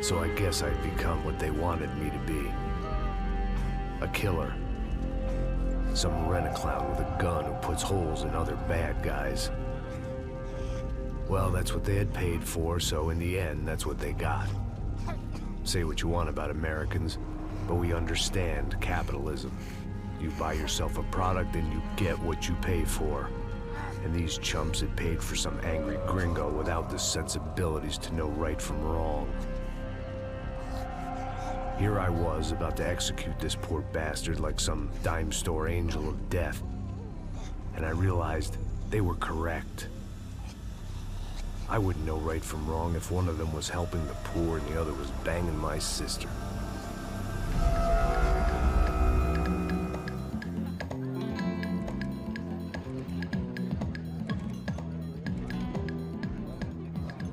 So I guess I'd become what they wanted me to be. A killer. Some rent-a-clown with a gun who puts holes in other bad guys. Well, that's what they had paid for, so in the end, that's what they got. Say what you want about Americans, but we understand capitalism. You buy yourself a product and you get what you pay for. And these chumps had paid for some angry gringo without the sensibilities to know right from wrong. Here I was, about to execute this poor bastard like some dime store angel of death. And I realized they were correct. I wouldn't know right from wrong if one of them was helping the poor and the other was banging my sister.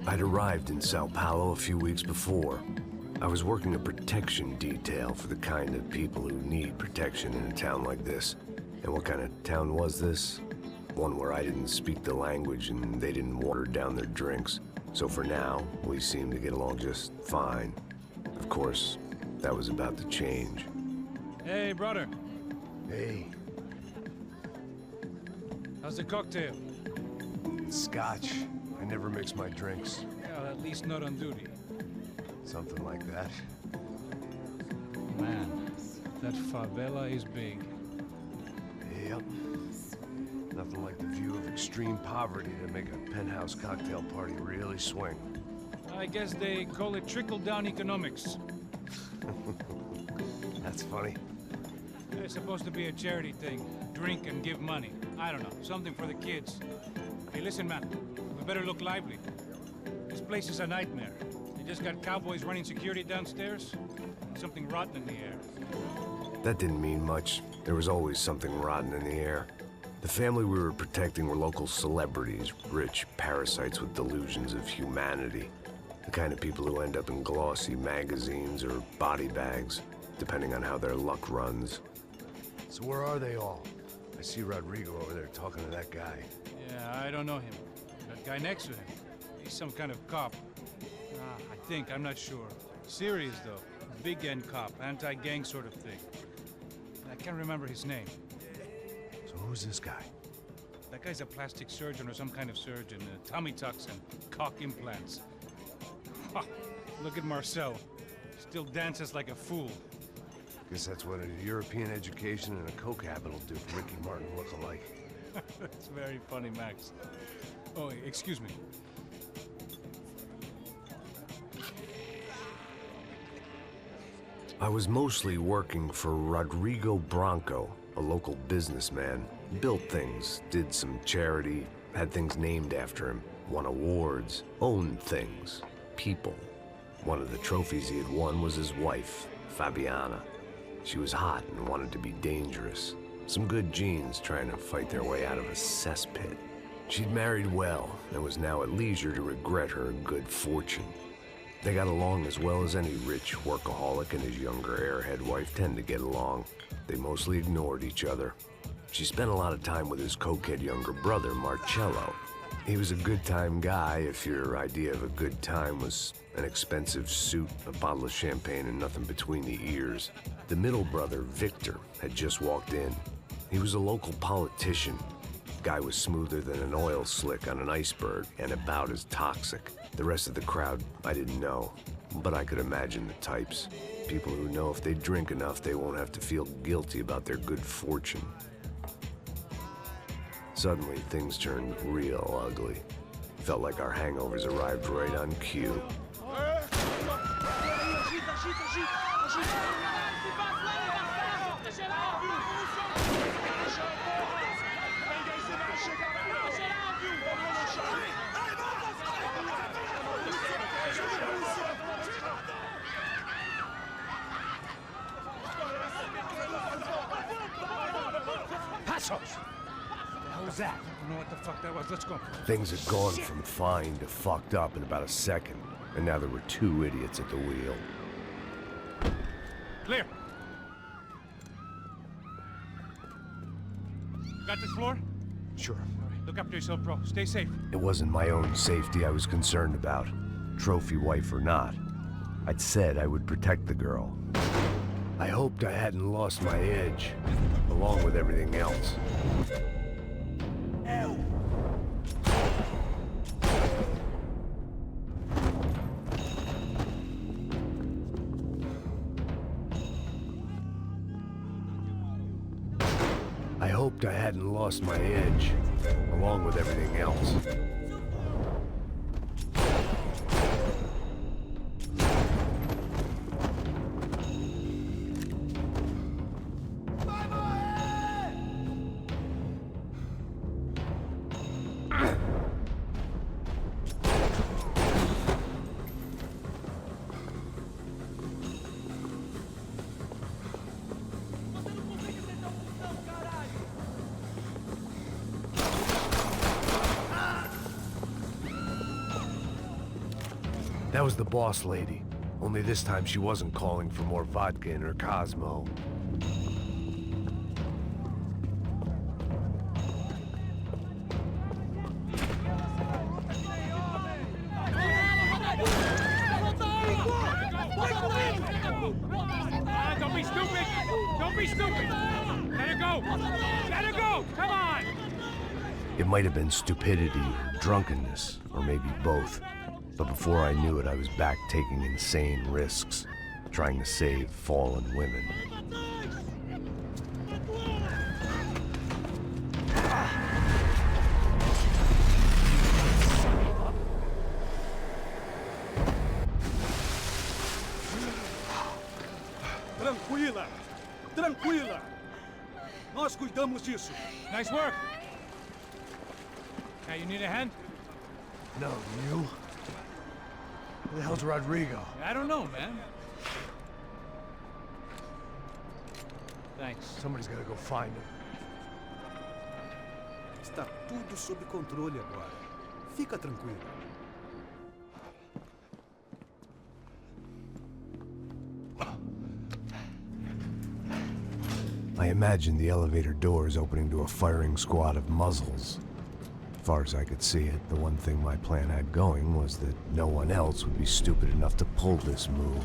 I'd arrived in Sao Paulo a few weeks before. I was working a protection detail for the kind of people who need protection in a town like this. And what kind of town was this? One where I didn't speak the language and they didn't water down their drinks. So for now, we seemed to get along just fine. Of course, that was about to change. Hey, brother. Hey. How's the cocktail? Scotch. I never mix my drinks. Well, at least not on duty. Something like that. Man, that favela is big. Yep. Nothing like the view of extreme poverty to make a penthouse cocktail party really swing. I guess they call it trickle-down economics. That's funny. It's supposed to be a charity thing. Drink and give money. I don't know, something for the kids. Hey, listen, man. We better look lively. This place is a nightmare. They just got cowboys running security downstairs. And something rotten in the air. That didn't mean much. There was always something rotten in the air. The family we were protecting were local celebrities, rich parasites with delusions of humanity. The kind of people who end up in glossy magazines or body bags, depending on how their luck runs. So where are they all? I see Rodrigo over there talking to that guy. Yeah, I don't know him. That guy next to him, he's some kind of cop. I think, I'm not sure. Serious though, big end cop, anti-gang sort of thing. I can't remember his name. So who's this guy? That guy's a plastic surgeon or some kind of surgeon. Tummy tucks and cock implants. Ha! Look at Marcel. Still dances like a fool. Guess that's what a European education and a coke habit will do for Ricky Martin look-alike. That's very funny, Max. Oh, excuse me. I was mostly working for Rodrigo Branco, a local businessman. Built things, did some charity, had things named after him, won awards, owned things, people. One of the trophies he had won was his wife, Fabiana. She was hot and wanted to be dangerous. Some good genes trying to fight their way out of a cesspit. She'd married well and was now at leisure to regret her good fortune. They got along as well as any rich workaholic and his younger airhead wife tend to get along. They mostly ignored each other. She spent a lot of time with his cokehead younger brother, Marcello. He was a good-time guy if your idea of a good time was an expensive suit, a bottle of champagne, and nothing between the ears. The middle brother, Victor, had just walked in. He was a local politician. Guy was smoother than an oil slick on an iceberg and about as toxic. The rest of the crowd, I didn't know, but I could imagine the types. People who know if they drink enough, they won't have to feel guilty about their good fortune. Suddenly, things turned real ugly. Felt like our hangovers arrived right on cue. That? I don't know what the fuck that was. Let's go. Things had gone from fine to fucked up in about a second, and now there were two idiots at the wheel. Clear. Got this floor? Sure. All right. Look after yourself, bro. Stay safe. It wasn't my own safety I was concerned about, trophy wife or not. I'd said I would protect the girl. I hoped I hadn't lost my edge, along with everything else. I hoped I hadn't lost my edge, along with everything else. That was the boss lady. Only this time she wasn't calling for more vodka in her Cosmo. Don't be stupid! Don't be stupid! Let her go! Let her go! Come on! It might have been stupidity or drunkenness, or maybe both. But before I knew it, I was back taking insane risks, trying to save fallen women. Tranquila! Tranquila! Nós cuidamos disso. Nice work! Hey, you need a hand? No, you? Who the hell's Rodrigo? I don't know, man. Thanks. Somebody's gotta go find him. Está tudo sob controle agora. Fica tranquilo. I imagined the elevator doors opening to a firing squad of muzzles. As far as I could see it, the one thing my plan had going was that no one else would be stupid enough to pull this move.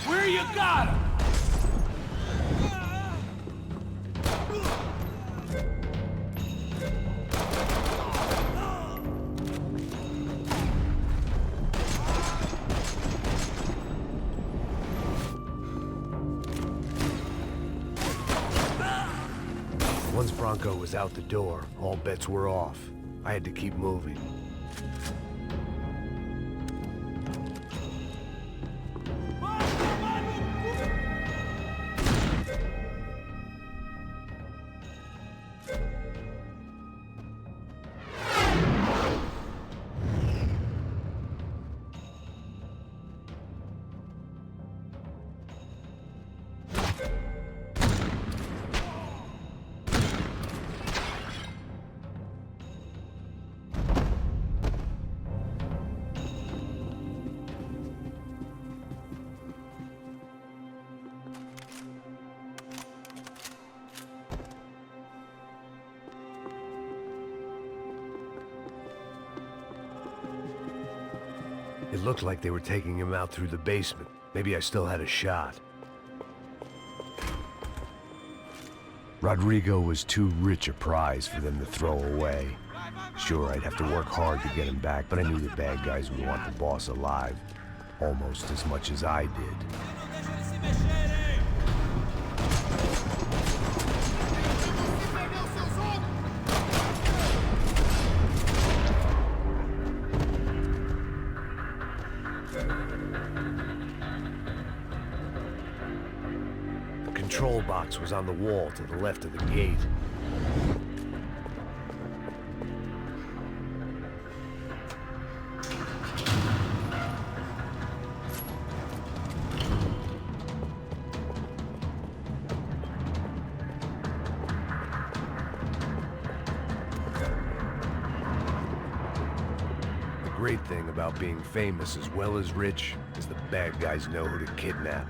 Where you got him? Once Bronco was out the door, all bets were off. I had to keep moving. It looked like they were taking him out through the basement. Maybe I still had a shot. Rodrigo was too rich a prize for them to throw away. Sure, I'd have to work hard to get him back, but I knew the bad guys would want the boss alive, almost as much as I did. The control box was on the wall to the left of the gate. The great thing about being famous as well as rich is the bad guys know who to kidnap.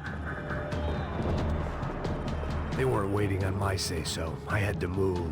They weren't waiting on my say-so. I had to move.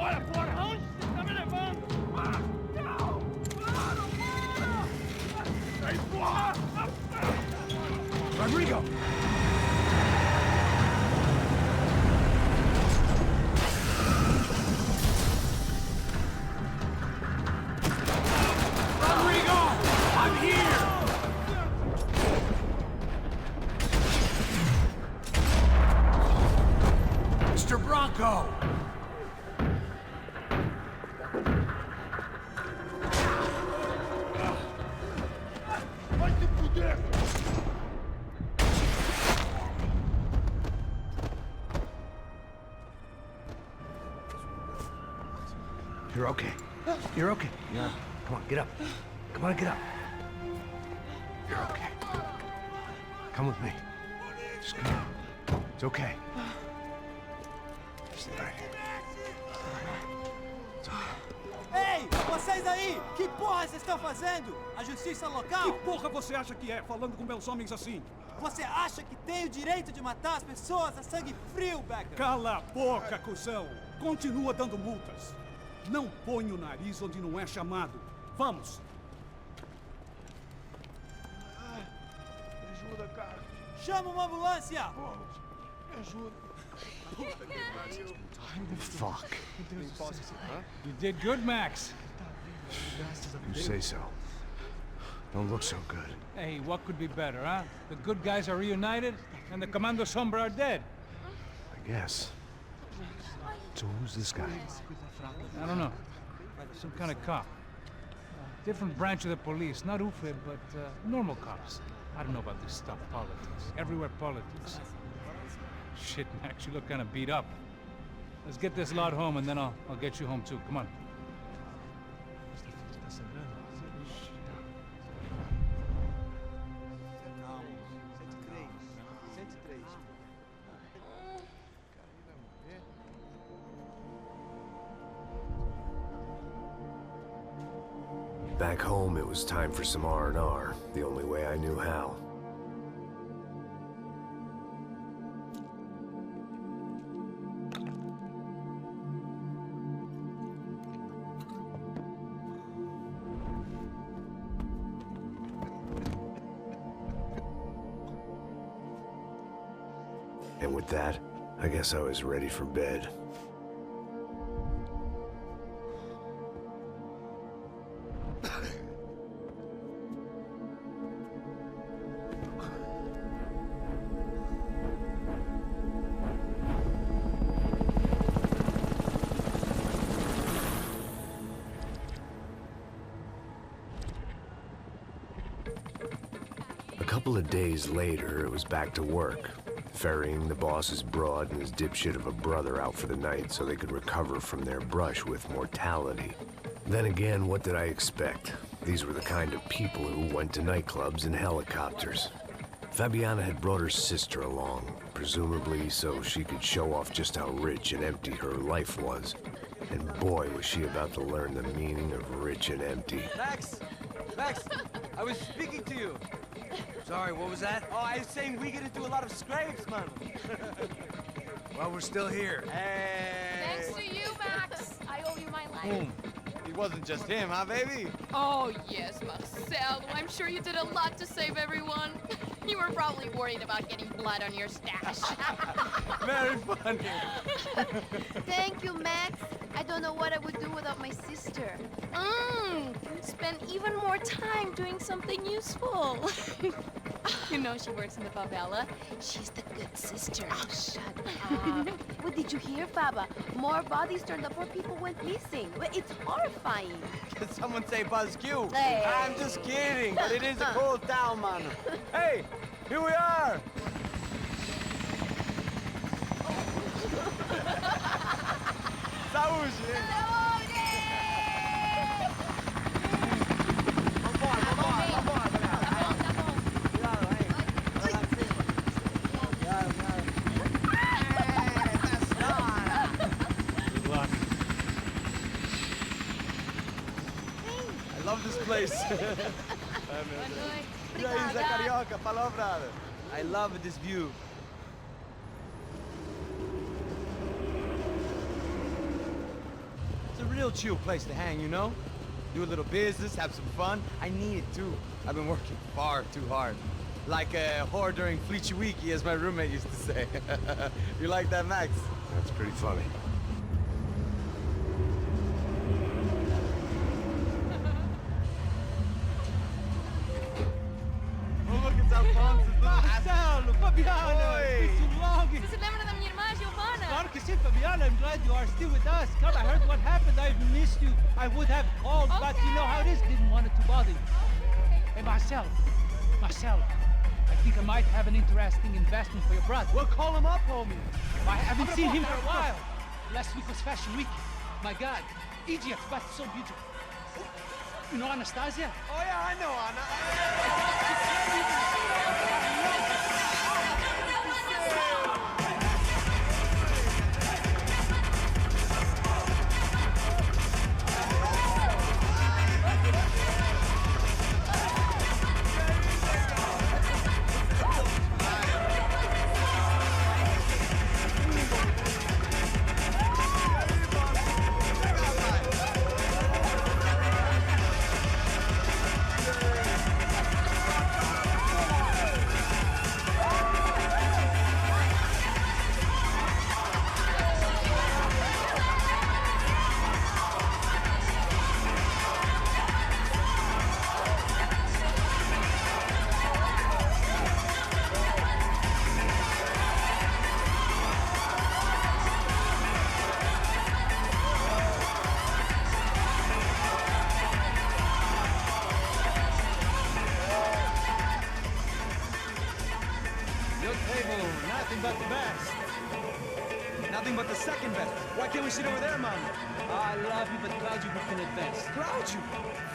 Bora, bora! Onde você tá me levando? Não! Para, bora! Sai fora! Rodrigo! Rodrigo! I'm here! Mr. Bronco! Vai se fuder! You're okay. You're okay. Yeah. Come on, get up. Come on, get up. You're okay. Come with me. Just come on. It's okay. Just all right. It's okay. Ei, vocês aí! Que porra vocês estão fazendo? A justiça local? Que porra você acha que é, falando com meus homens assim? Você acha que tem o direito de matar as pessoas a sangue frio, Becker? Cala a boca, cuzão! Continua dando multas. Não põe o nariz onde não é chamado. Vamos! Me ajuda, cara. Chama uma ambulância! Me ajuda. Fuck. You did good, Max. You say so. Don't look so good. Hey, what could be better, huh? The good guys are reunited, and the Commando Sombra are dead. I guess. So who's this guy? I don't know. Some kind of cop. Different branch of the police. Not UFE, but normal cops. I don't know about this stuff. Politics. Everywhere politics. Shit, Max, you look kind of beat up. Let's get this lot home, and then I'll get you home too. Come on. Back home, it was time for some R&R, the only way I knew how. And with that, I guess I was ready for bed. A couple of days later, it was back to work, ferrying the boss's broad and his dipshit of a brother out for the night so they could recover from their brush with mortality. Then again, what did I expect? These were the kind of people who went to nightclubs in helicopters. Fabiana had brought her sister along, presumably so she could show off just how rich and empty her life was. And boy, was she about to learn the meaning of rich and empty. Max! Max! I was speaking to you! Sorry, what was that? Oh, I was saying we get into a lot of scrapes, man. Well, we're still here. Hey! Thanks to you, Max. I owe you my life. It wasn't just him, huh, baby? Oh, yes, Marcel. I'm sure you did a lot to save everyone. You were probably worried about getting blood on your stash. Very funny. Thank you, Max. I don't know what I would do without my sister. Spend even more time doing something useful. You know she works in the favela. She's the good sister. Oh, shut up. What did you hear, Faba? More bodies turned up where people went missing. It's horrifying. Did someone say Buzz Q? Hey. I'm just kidding, but it is a cool town, man. Hey, here we are. Saúde! I love this place. E aí, Zé Carioca, palavrada. I love this view. real chill place to hang, you know? Do a little business, have some fun. I need it too. I've been working far too hard. Like a whore during Fleechy Weeky, as my roommate used to say. You like that, Max? That's pretty funny. Oh, look, it's Alfonso's little Marcelo, Fabiana, it's been too long. Você se lembra da minha irmã, Giovanna? Claro que sim, Fabiana. I'm glad you are still with us. Come, I heard what happened. I've missed you. I would have called, but you know how it is. Didn't want it to bother you. Hey, Marcelo, I think I might have an interesting investment for your brother. Well, call him up, homie. I haven't seen him for a while. Last week was Fashion Week. My God, Egypt, but so beautiful. You know Anastasia? Oh, yeah, I know, Anna. Nothing but the best. Nothing but the second best. Why can't we sit over there, man? I love you, but Claudio can advance. Claudio?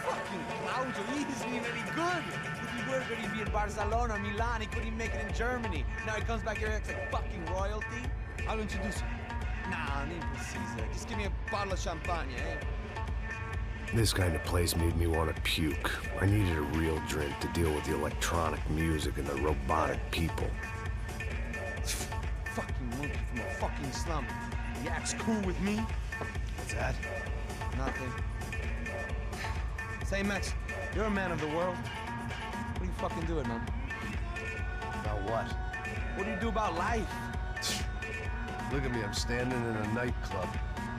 Fucking Claudio, he isn't even any good. If he were good, he'd be in Barcelona or Milan. He couldn't even make it in Germany. Now he comes back here and acts like fucking royalty. I'll introduce you. Nah, name precisa. Just give me a bottle of champagne, eh? This kind of place made me want to puke. I needed a real drink to deal with the electronic music and the robotic people. Fucking monkey from a fucking slum. He acts cool with me. What's that? Nothing. Say, Max, you're a man of the world. What do you fucking do it, man? About what? What do you do about life? Look at me, I'm standing in a nightclub,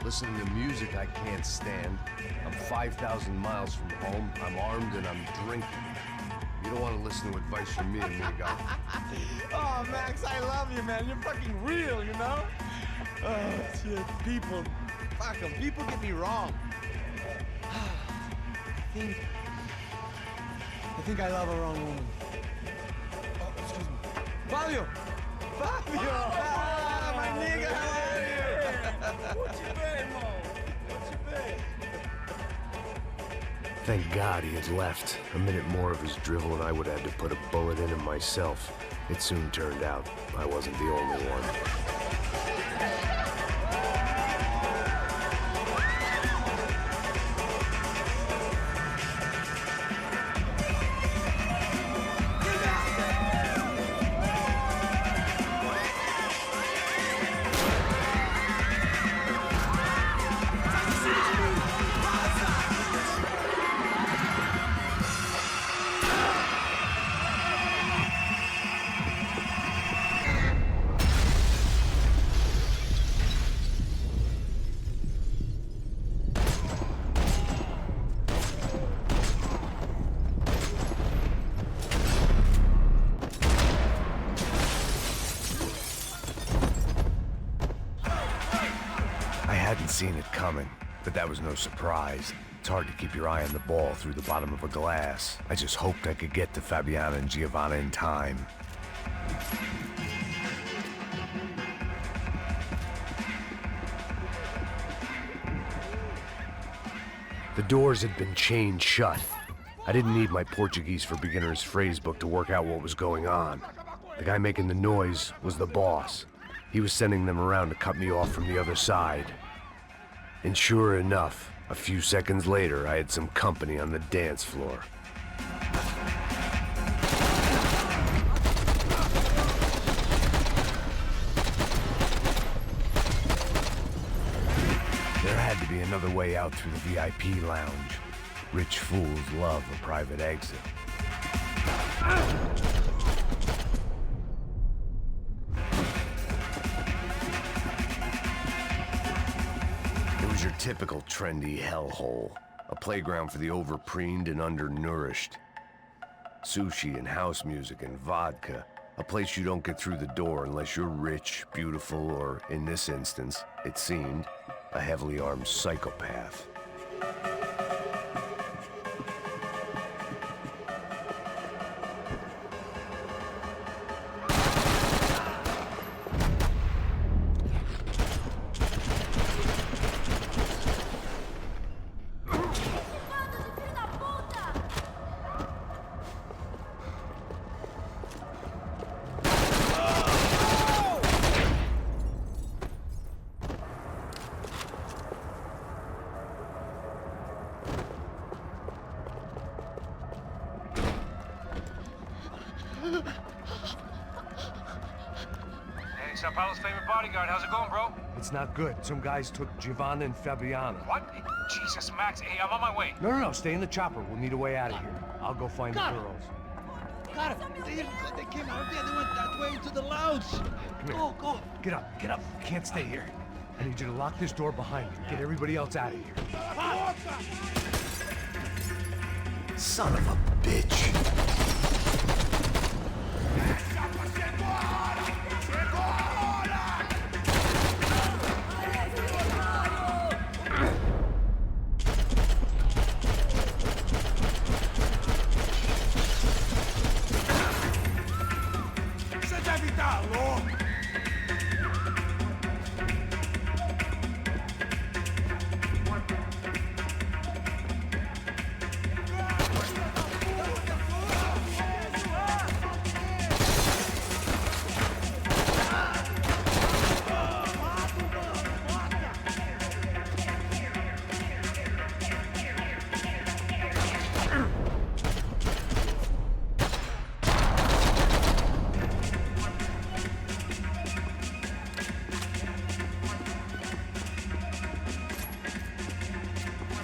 listening to music I can't stand. I'm 5,000 miles from home, I'm armed, and I'm drinking. You don't want to listen to advice from me, amigo. Oh, Max, I love you, man. You're fucking real, you know? Oh, shit. People. Fuck them. People get me wrong. I think I love a wrong woman. Oh, excuse me. Fabio! Fabio! Ah, my nigga, how are you? What you been, Mo? What you been? Thank God he had left. A minute more of his drivel and I would have had to put a bullet in him myself. It soon turned out I wasn't the only one. I hadn't seen it coming, but that was no surprise. It's hard to keep your eye on the ball through the bottom of a glass. I just hoped I could get to Fabiana and Giovanna in time. The doors had been chained shut. I didn't need my Portuguese for Beginners phrase book to work out what was going on. The guy making the noise was the boss. He was sending them around to cut me off from the other side. And sure enough, a few seconds later, I had some company on the dance floor. There had to be another way out through the VIP lounge. Rich fools love a private exit. It was your typical trendy hellhole. A playground for the overpreened and undernourished. Sushi and house music and vodka. A place you don't get through the door unless you're rich, beautiful, or, in this instance, it seemed, a heavily armed psychopath. Hey, Sao Paulo's favorite bodyguard. How's it going, bro? It's not good. Some guys took Giovanna and Fabiana. What? Jesus, Max. Hey, I'm on my way. No, stay in the chopper. We'll need a way out of here. I'll go find the girls. Got it. They came out there. They went that way into the lounge. Come here. Go. Get up. You can't stay here. I need you to lock this door behind you. Get everybody else out of here. Son of a bitch.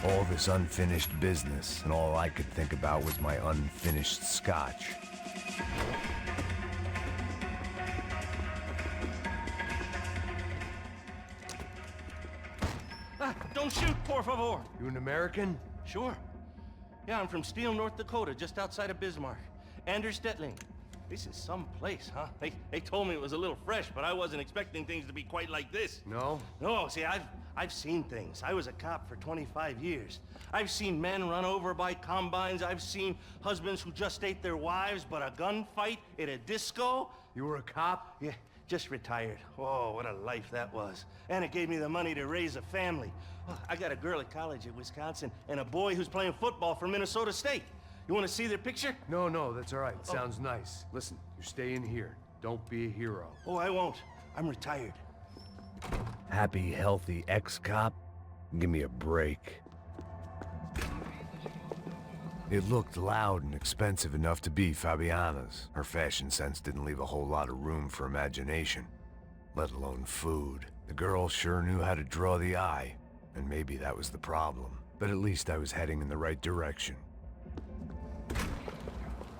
All this unfinished business, and all I could think about was my unfinished scotch. Don't shoot, por favor. You an American? Sure. Yeah, I'm from Steele, North Dakota, just outside of Bismarck. Anders Stetling. This is some place, huh? They told me it was a little fresh, but I wasn't expecting things to be quite like this. No? No, see, I've seen things. I was a cop for 25 years. I've seen men run over by combines. I've seen husbands who just ate their wives, but a gunfight at a disco. You were a cop? Yeah, just retired. Oh, what a life that was. And it gave me the money to raise a family. Oh, I got a girl at college at Wisconsin and a boy who's playing football for Minnesota State. You want to see their picture? No, that's all right. Sounds nice. Listen, you stay in here. Don't be a hero. Oh, I won't. I'm retired. Happy, healthy ex-cop? Give me a break. It looked loud and expensive enough to be Fabiana's. Her fashion sense didn't leave a whole lot of room for imagination, let alone food. The girl sure knew how to draw the eye, and maybe that was the problem. But at least I was heading in the right direction.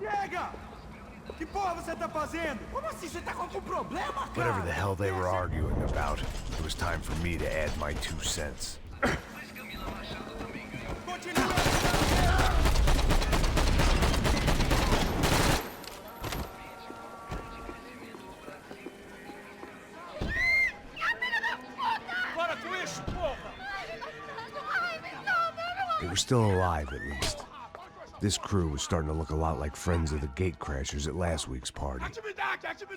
Chega! Que porra você tá fazendo? Como assim? Você tá com algum problema, cara? Whatever the hell they were arguing about, it was time for me to add my 2 cents. They were still alive, at least. This crew was starting to look a lot like friends of the gatecrashers at last week's party.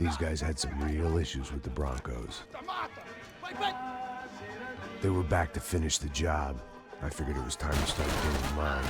These guys had some real issues with the Broncos. They were back to finish the job. I figured it was time to start doing mine.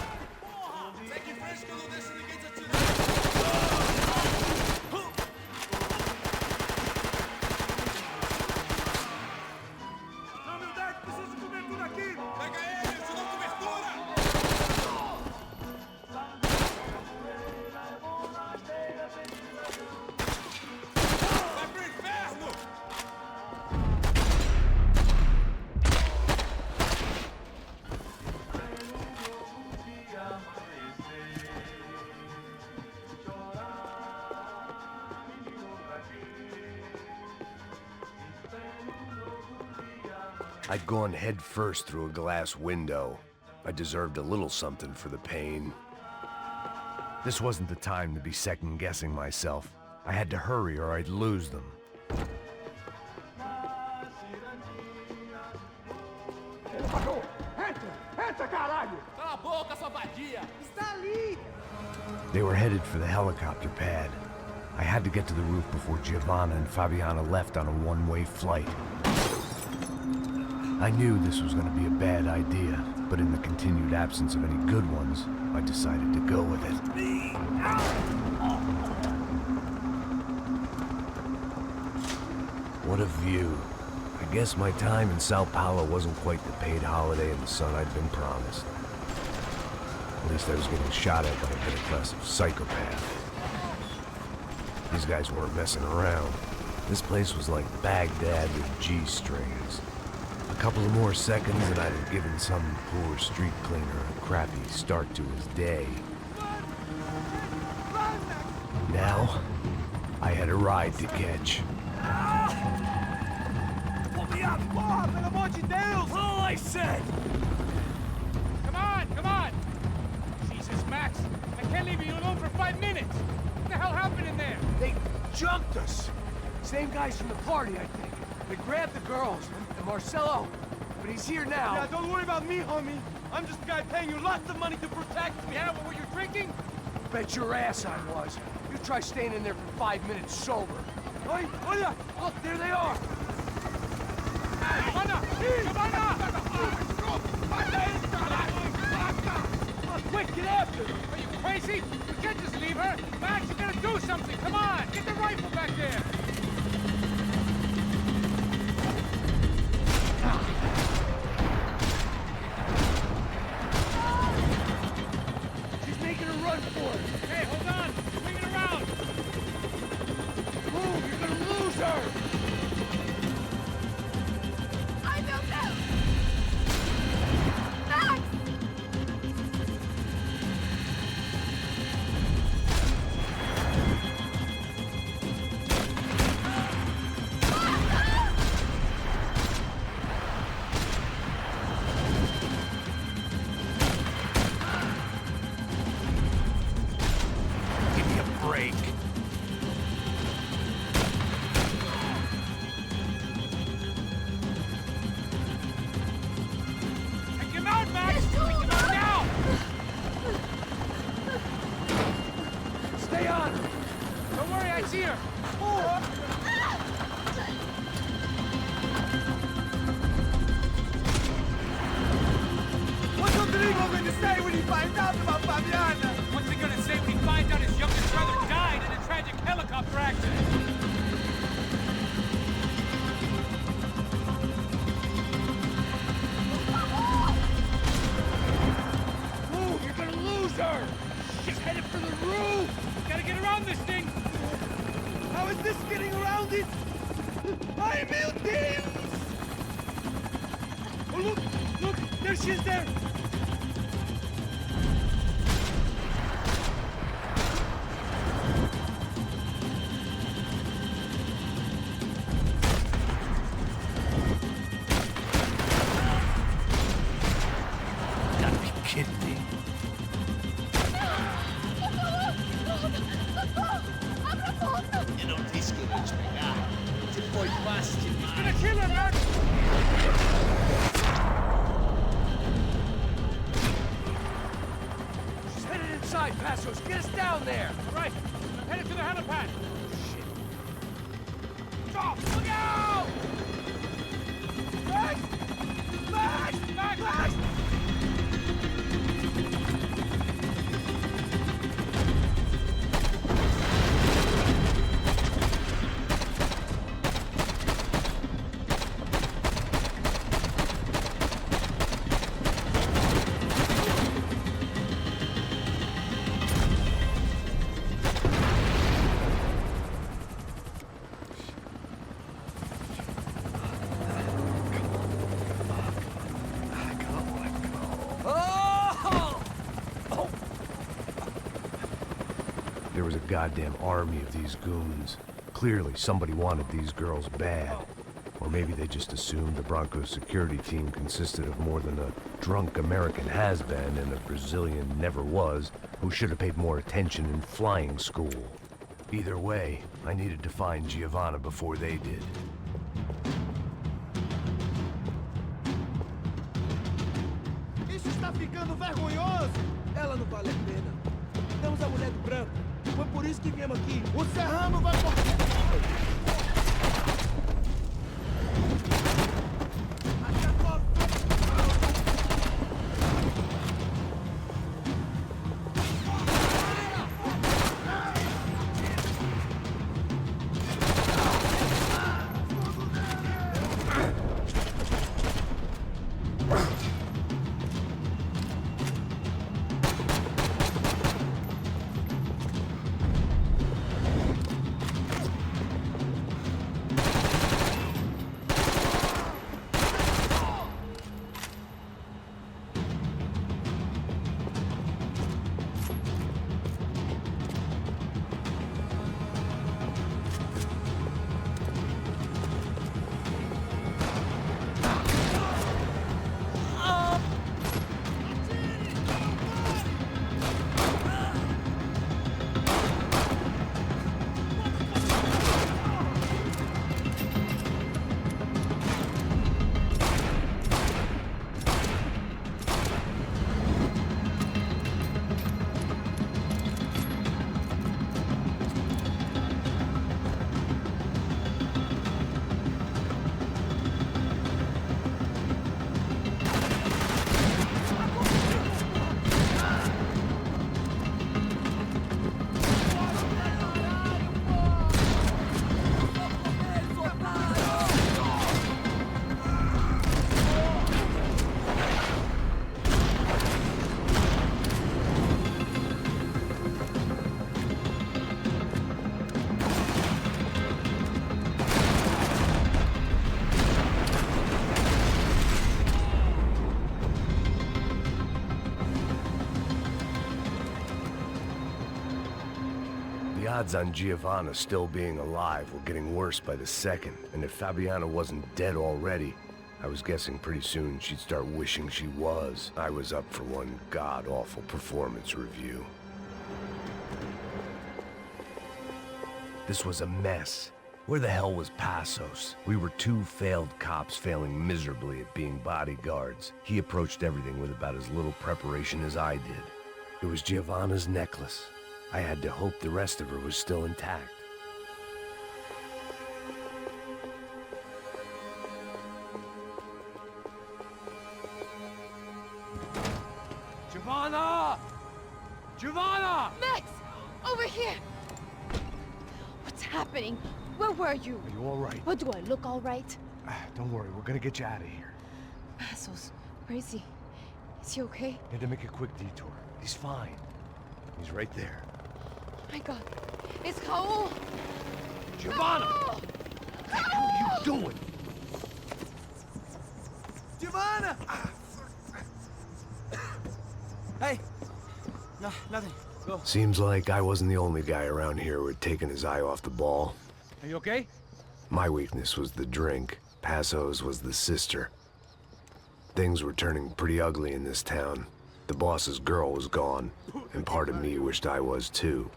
I'd gone headfirst through a glass window. I deserved a little something for the pain. This wasn't the time to be second-guessing myself. I had to hurry or I'd lose them. They were headed for the helicopter pad. I had to get to the roof before Giovanna and Fabiana left on a one-way flight. I knew this was going to be a bad idea, but in the continued absence of any good ones, I decided to go with it. What a view. I guess my time in Sao Paulo wasn't quite the paid holiday in the sun I'd been promised. At least I was getting shot at by a middle-class psychopath. These guys weren't messing around. This place was like Baghdad with G-strings. A couple of more seconds and I'd have given some poor street cleaner a crappy start to his day. Now, I had a ride to catch. Pull me up! Pelo amor de Deus! All I said! Come on, come on! Jesus, Max, I can't leave you alone for 5 minutes! What the hell happened in there? They jumped us. Same guys from the party, I think. They grabbed the girls and Marcelo, but he's here now. Yeah, don't worry about me, homie. I'm just the guy paying you lots of money to protect me. Yeah, what were you drinking? Bet your ass I was. You try staying in there for 5 minutes sober. Oi, olha! Look, there they are! Quick, get after them! Are you crazy? You can't just leave her! Max, you gotta do something! Come on! Get the rifle back there! She's making a run for it. Hey, hold on! Bring it around! Move, you're gonna lose her! I don't know! Max! Give me a break. Take him out, Max! Take him out now! Stay on! Don't worry, I see her! What's Rodrigo going to say when he finds out about Fabiana? What's he gonna say when he finds out his youngest brother died in a tragic helicopter accident? Move, you're gonna lose her! She's headed for the roof! Gotta get around this thing! How is this getting around it? Ai, meu Deus! Oh, look! Look! There she is there! Gotta be kidding me. E non rischi di spiegare. Se poi passi... He's gonna kill her, Max! She's headed inside, Passos. Get us down there! All right, I'm headed to the helipad. Stop! Look out! Max! Max! Max! Max! There was a goddamn army of these goons. Clearly, somebody wanted these girls bad. Or maybe they just assumed the Broncos security team consisted of more than a drunk American has-been and a Brazilian never-was who should have paid more attention in flying school. Either way, I needed to find Giovanna before they did. Isso está ficando vergonhoso! Ela não vale a pena. Temos a mulher do branco. Foi por isso que viemos aqui. O Serrano vai morrer! The odds on Giovanna still being alive were getting worse by the second, and if Fabiana wasn't dead already, I was guessing pretty soon she'd start wishing she was. I was up for one god-awful performance review. This was a mess. Where the hell was Passos? We were two failed cops failing miserably at being bodyguards. He approached everything with about as little preparation as I did. It was Giovanna's necklace. I had to hope the rest of her was still intact. Giovanna! Giovanna! Max! Over here! What's happening? Where were you? Are you all right? What, do I look all right? Don't worry, we're gonna get you out of here. Passos, where is he? Is he okay? Had to make a quick detour. He's fine. He's right there. Oh my God, it's Raul! Giovanna! Raul! What the hell are you doing? Giovanna! Hey! No, nothing. Go. Seems like I wasn't the only guy around here who had taken his eye off the ball. Are you okay? My weakness was the drink. Passos was the sister. Things were turning pretty ugly in this town. The boss's girl was gone, and part of me wished I was too.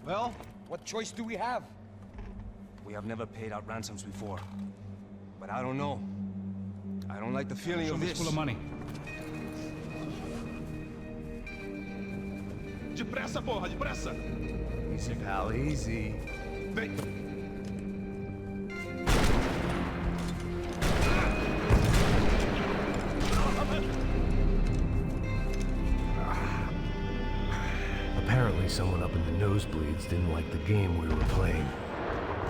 Well, what choice do we have? We have never paid out ransoms before. But I don't know. I don't like the feeling Show of me this. full of money. Depressa, porra, depressa! Easy, pal, easy. Vem! nosebleeds didn't like the game we were playing.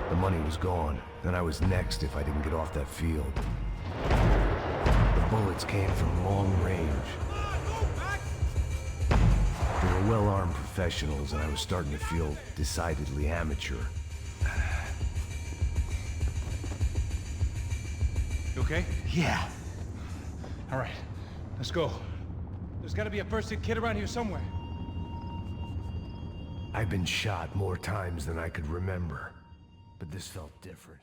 The money was gone, and I was next if I didn't get off that field. The bullets came from long range. They were well-armed professionals, and I was starting to feel decidedly amateur. You okay? Yeah. All right, let's go. There's gotta be a first aid kit around here somewhere. I've been shot more times than I could remember, but this felt different.